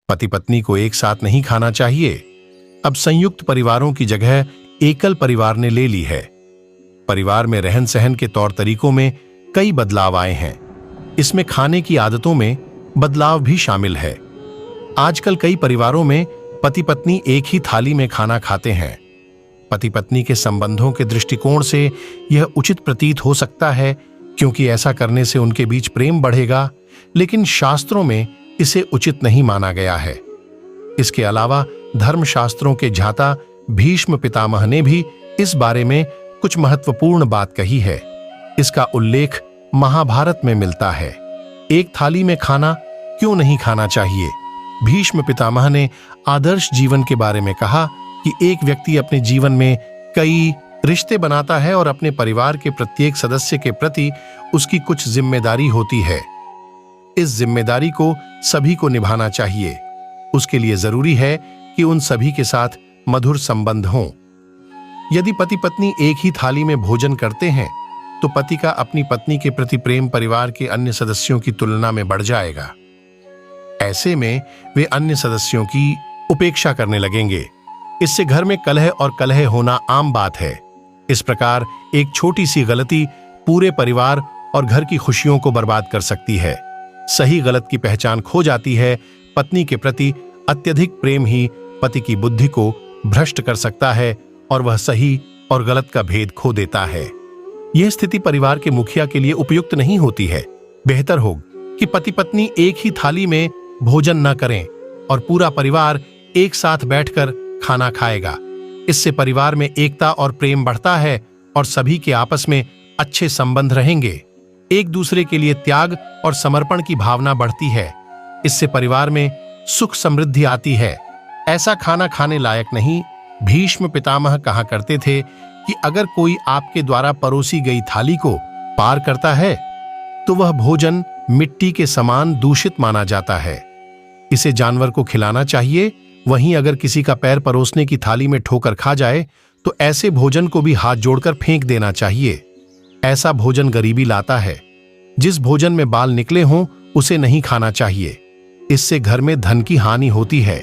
पति पत्नी को एक साथ नहीं खाना चाहिए। अब संयुक्त परिवारों की जगह एकल परिवार ने ले ली है। परिवार में रहन सहन के तौर तरीकों में कई बदलाव आए हैं। इसमें खाने की आदतों में बदलाव भी शामिल है। आजकल कई परिवारों में पति पत्नी एक ही थाली में खाना खाते हैं। पति पत्नी के संबंधों के दृष्टिकोण से यह उचित प्रतीत हो सकता है, क्योंकि ऐसा करने से उनके बीच प्रेम बढ़ेगा, लेकिन शास्त्रों में इसे उचित नहीं माना गया है। इसके अलावा धर्मशास्त्रों के ज्ञाता भीष्म पितामह ने भी इस बारे में कुछ महत्वपूर्ण बात कही है। इसका उल्लेख महाभारत में मिलता है। एक थाली में खाना क्यों नहीं खाना चाहिए? भीष्म पितामह ने आदर्श जीवन के बारे में कहा कि एक व्यक्ति अपने जीवन में कई रिश्ते बनाता है और अपने परिवार के प्रत्येक सदस्य के प्रति उसकी कुछ जिम्मेदारी होती है। इस जिम्मेदारी को सभी को निभाना चाहिए। उसके लिए जरूरी है कि उन सभी के साथ मधुर संबंध हों। यदि पति पत्नी एक ही थाली में भोजन करते हैं तो पति का अपनी पत्नी के प्रति प्रेम परिवार के अन्य सदस्यों की तुलना में बढ़ जाएगा। ऐसे में वे अन्य सदस्यों की उपेक्षा करने लगेंगे। इससे घर में कलह और कलह होना आम बात है। इस प्रकार एक छोटी सी गलती पूरे परिवार और घर की खुशियों को बर्बाद कर सकती है। सही गलत की पहचान खो जाती है। पत्नी के प्रति अत्यधिक प्रेम ही पति की बुद्धि को भ्रष्ट कर सकता है और वह सही और गलत का भेद खो देता है। यह स्थिति परिवार के मुखिया के लिए उपयुक्त नहीं होती है। बेहतर हो कि पति पत्नी एक ही थाली में भोजन न करें और पूरा परिवार एक साथ बैठकर खाना खाएगा। इससे परिवार में एकता और प्रेम बढ़ता है और सभी के आपस में अच्छे संबंध रहेंगे। एक दूसरे के लिए त्याग और समर्पण की भावना बढ़ती है। इससे परिवार में सुख समृद्धि आती है। ऐसा खाना खाने लायक नहीं। भीष्म पितामह कहा करते थे कि अगर कोई आपके द्वारा परोसी गई थाली को पार करता है तो वह भोजन मिट्टी के समान दूषित माना जाता है। इसे जानवर को खिलाना चाहिए। वहीं अगर किसी का पैर परोसने की थाली में ठोकर खा जाए तो ऐसे भोजन को भी हाथ जोड़कर फेंक देना चाहिए। ऐसा भोजन गरीबी लाता है। जिस भोजन में बाल निकले हों उसे नहीं खाना चाहिए। इससे घर में धन की हानि होती है।